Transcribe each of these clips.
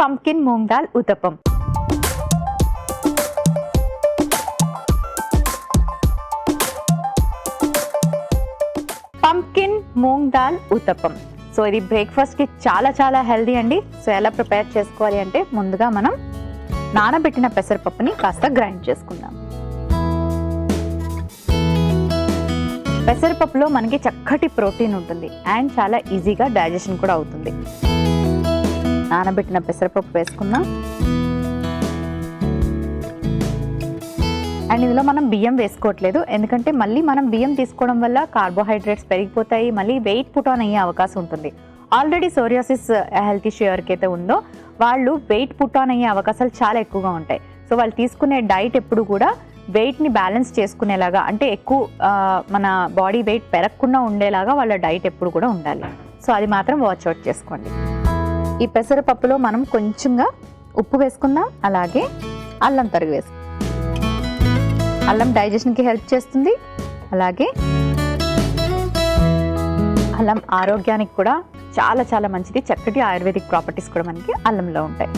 pumpkin moong dal uttapam. Pumpkin moong dal uttapam. So ఇది బ్రేక్ఫాస్ట్కి చాలా హెల్దీ అండి. సో ఎలా ప్రిపేర్ చేసుకోవాలి అంటే ముందుగా మనం నానబెట్టిన పెసరపప్పుని కాస్త గ్రైండ్ చేసుకుందాం. పెసరపప్పులో మనకి చక్కటి ప్రోటీన్ ఉంటుంది అండ్ చాలా ఈజీగా డైజెషన్ కూడా అవుతుంది. నానబెట్టిన పెసరపప్పు వేసుకుందాం. అండ్ ఇందులో మనం బియ్యం వేసుకోవట్లేదు, ఎందుకంటే మళ్ళీ మనం బియ్యం తీసుకోవడం వల్ల కార్బోహైడ్రేట్స్ పెరిగిపోతాయి, మళ్ళీ వెయిట్ పుట్ ఆన్ అయ్యే అవకాశం ఉంటుంది. ఆల్రెడీ సోరియాసిస్ హెల్త్ ఇష్యూ ఎవరికైతే ఉందో వాళ్ళు వెయిట్ పుట్ ఆన్ అయ్యే అవకాశాలు చాలా ఎక్కువగా ఉంటాయి. సో వాళ్ళు తీసుకునే డైట్ ఎప్పుడు కూడా వెయిట్ని బ్యాలెన్స్ చేసుకునేలాగా, అంటే ఎక్కువ మన బాడీ వెయిట్ పెరగకుండా ఉండేలాగా వాళ్ళ డైట్ ఎప్పుడు కూడా ఉండాలి. సో అది మాత్రం వాచ్ అవుట్ చేసుకోండి. ఈ పెసరపప్పులో మనం కొంచెంగా ఉప్పు వేసుకుందాం, అలాగే అల్లం తరుగు వేసుకుందాం. అల్లం డైజెషన్కి హెల్ప్ చేస్తుంది, అలాగే అల్లం ఆరోగ్యానికి కూడా చాలా మంచిది. చక్కటి ఆయుర్వేదిక్ ప్రాపర్టీస్ కూడా మనకి అల్లంలో ఉంటాయి.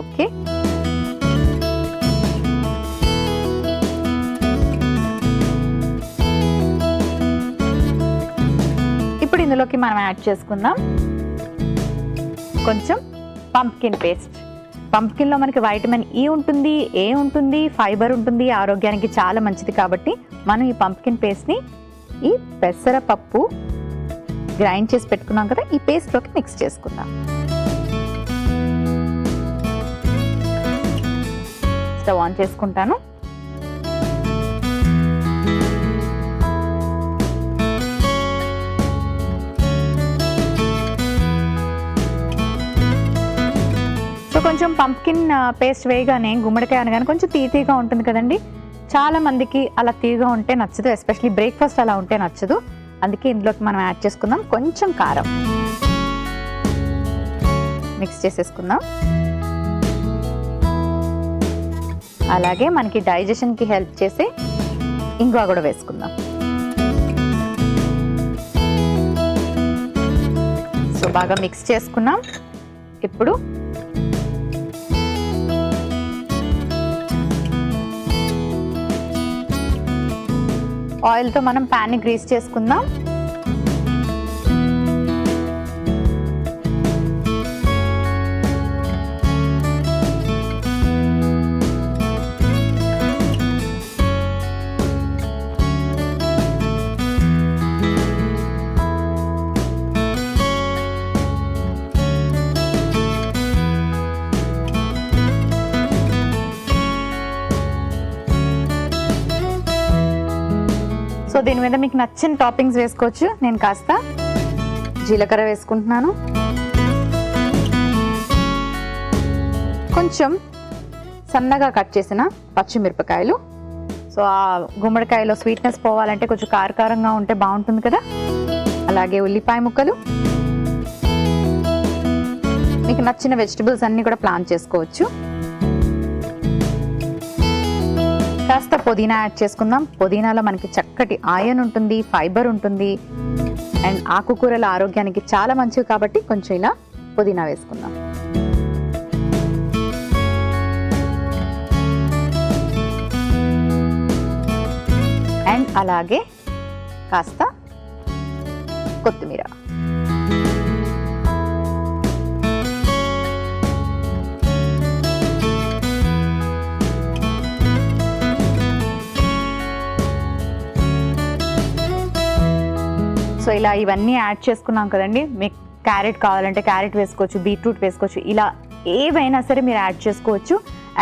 ఓకే, ఇప్పుడు ఇందులోకి మనం యాడ్ చేసుకుందాం కొంచెం పంప్కిన్ పేస్ట్. పంప్కిన్లో మనకి వైటమిన్ ఈ ఉంటుంది, ఏ ఉంటుంది, ఫైబర్ ఉంటుంది, ఆరోగ్యానికి చాలా మంచిది. కాబట్టి మనం ఈ పంప్కిన్ పేస్ట్ని ఈ పెసరపప్పు గ్రైండ్ చేసి పెట్టుకున్నాం కదా, ఈ పేస్ట్లోకి మిక్స్ చేసుకుందాం. స్టవ్ ఆన్ చేసుకుంటాను. కొంచెం పంప్కిన్ పేస్ట్ వేయగానే గుమ్మడికాయ అనగానే కొంచెం తీగా ఉంటుంది కదండి. చాలా మందికి అలా తీగా ఉంటే నచ్చదు, ఎస్పెషలీ బ్రేక్ఫాస్ట్ అలా ఉంటే నచ్చదు. అందుకే ఇందులోకి మనం యాడ్ చేసుకుందాం కొంచెం కారం, మిక్స్ చేసేసుకుందాం. అలాగే మనకి డైజెషన్కి హెల్ప్ చేసే ఇంగువ కూడా వేసుకుందాం. సో బాగా మిక్స్ చేసుకున్నాం. ఇప్పుడు ఆయిల్తో మనం ప్యాన్ని గ్రీస్ చేసుకుందాం. సో దీని మీద మీకు నచ్చిన టాపింగ్స్ వేసుకోవచ్చు. నేను కాస్త జీలకర్ర వేసుకుంటున్నాను, కొంచెం సన్నగా కట్ చేసిన పచ్చిమిరపకాయలు. సో ఆ గుమ్మడికాయలో స్వీట్నెస్ పోవాలంటే కొంచెం కారంగా ఉంటే బాగుంటుంది కదా. అలాగే ఉల్లిపాయ ముక్కలు, మీకు నచ్చిన వెజిటబుల్స్ అన్నీ కూడా ప్లాన్ చేసుకోవచ్చు. కాస్త పుదీనా యాడ్ చేసుకుందాం. పుదీనాలో మనకి చక్కటి ఐరన్ ఉంటుంది, ఫైబర్ ఉంటుంది, అండ్ ఆకుకూరల ఆరోగ్యానికి చాలా మంచివి కాబట్టి కొంచెం ఇలా పుదీనా వేసుకుందాం. అండ్ అలాగే కాస్త కొత్తిమీర. సో ఇలా ఇవన్నీ యాడ్ చేసుకున్నాం కదండి. మీకు క్యారెట్ కావాలంటే క్యారెట్ వేసుకోవచ్చు, బీట్రూట్ వేసుకోవచ్చు, ఇలా ఏవైనా సరే మీరు యాడ్ చేసుకోవచ్చు.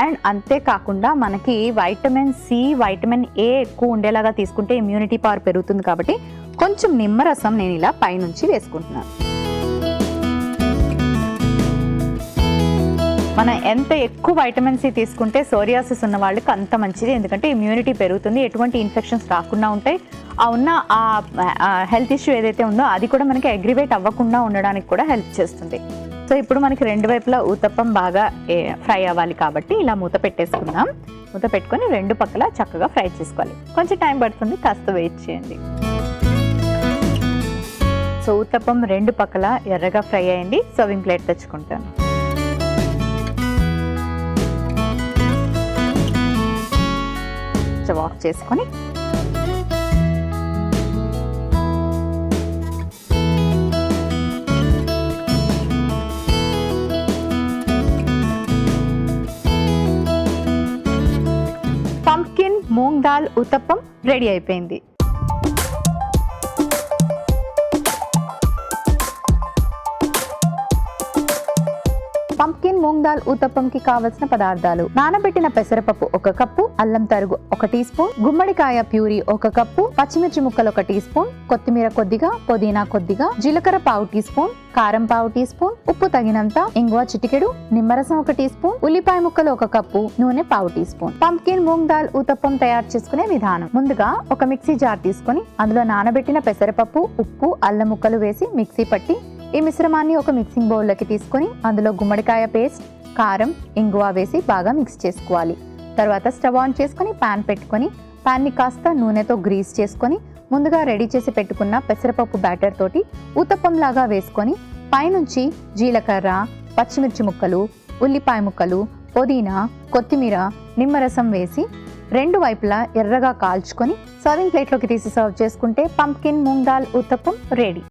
అండ్ అంతేకాకుండా మనకి వైటమిన్ సి, వైటమిన్ ఏ ఎక్కువ ఉండేలాగా తీసుకుంటే ఇమ్యూనిటీ పవర్ పెరుగుతుంది. కాబట్టి కొంచెం నిమ్మరసం నేను ఇలా పైనుంచి వేసుకుంటున్నాను. మనం ఎంత ఎక్కువ వైటమిన్ సి తీసుకుంటే సోరియాసిస్ ఉన్న వాళ్ళకి అంత మంచిది, ఎందుకంటే ఇమ్యూనిటీ పెరుగుతుంది, ఎటువంటి ఇన్ఫెక్షన్స్ రాకుండా ఉంటాయి. ఆ ఉన్న హెల్త్ ఇష్యూ ఏదైతే ఉందో అది కూడా మనకి అగ్రివేట్ అవ్వకుండా ఉండడానికి కూడా హెల్ప్ చేస్తుంది. సో ఇప్పుడు మనకి రెండు వైపులా ఊతప్పం బాగా ఫ్రై అవ్వాలి కాబట్టి ఇలా మూత పెట్టేసుకుందాం. మూత పెట్టుకొని రెండు పక్కల చక్కగా ఫ్రై చేసుకోవాలి. కొంచెం టైం పడుతుంది, కాస్త వెయిట్ చేయండి. సో ఊతప్పం రెండు పక్కల ఎర్రగా ఫ్రై అయింది. సర్వింగ్ ప్లేట్ తెచ్చుకుంటాను. స్టవ్ ఆఫ్ చేసుకొని పంప్కిన్ మూంగ్ దాల్ ఉత్తప్పం రెడీ అయిపోయింది. పంప్కిన్ మూంగ్ దాల్ ఉత్తప్పంకి కావలసిన పదార్థాలు: నానబెట్టిన పెసరపప్పు 1 కప్పు, అల్లం తరుగు 1 టీ స్పూన్, గుమ్మడికాయ ప్యూరీ 1 కప్పు, పచ్చిమిర్చి ముక్కలు 1 టీ స్పూన్, కొత్తిమీర కొద్దిగా, పుదీనా కొద్దిగా, జీలకర్ర 1/2 టీ స్పూన్, కారం 1/2 టీ స్పూన్, ఉప్పు తగినంత, ఇంగువ చిటికెడు, నిమ్మరసం 1 టీ స్పూన్, ఉల్లిపాయ ముక్కలు 1 కప్పు, నూనె 1/2 tea spoon. Pumpkin moong dal uttapam తయారు చేసుకునే విధానం: ముందుగా ఒక మిక్సీ జార్ తీసుకొని అందులో నానబెట్టిన పెసరపప్పు, ఉప్పు, అల్లం ముక్కలు వేసి మిక్సీ పట్టి ఈ మిశ్రమాన్ని ఒక మిక్సింగ్ బౌల్లోకి తీసుకొని అందులో గుమ్మడికాయ పేస్ట్, కారం, ఇంగువ వేసి బాగా మిక్స్ చేసుకోవాలి. తర్వాత స్టవ్ ఆన్ చేసుకొని పాన్ పెట్టుకొని పాన్ని కాస్త నూనెతో గ్రీస్ చేసుకొని ముందుగా రెడీ చేసి పెట్టుకున్న పెసరపప్పు బ్యాటర్ తోటి ఊతప్పం లాగా వేసుకొని పైనుంచి జీలకర్ర, పచ్చిమిర్చి ముక్కలు, ఉల్లిపాయ ముక్కలు, పుదీనా, కొత్తిమీర, నిమ్మరసం వేసి రెండు వైపులా ఎర్రగా కాల్చుకొని సర్వింగ్ ప్లేట్లోకి తీసి సర్వ్ చేసుకుంటే పంప్కిన్ మూంగ్ దాల్ ఉత్తప్పం రెడీ.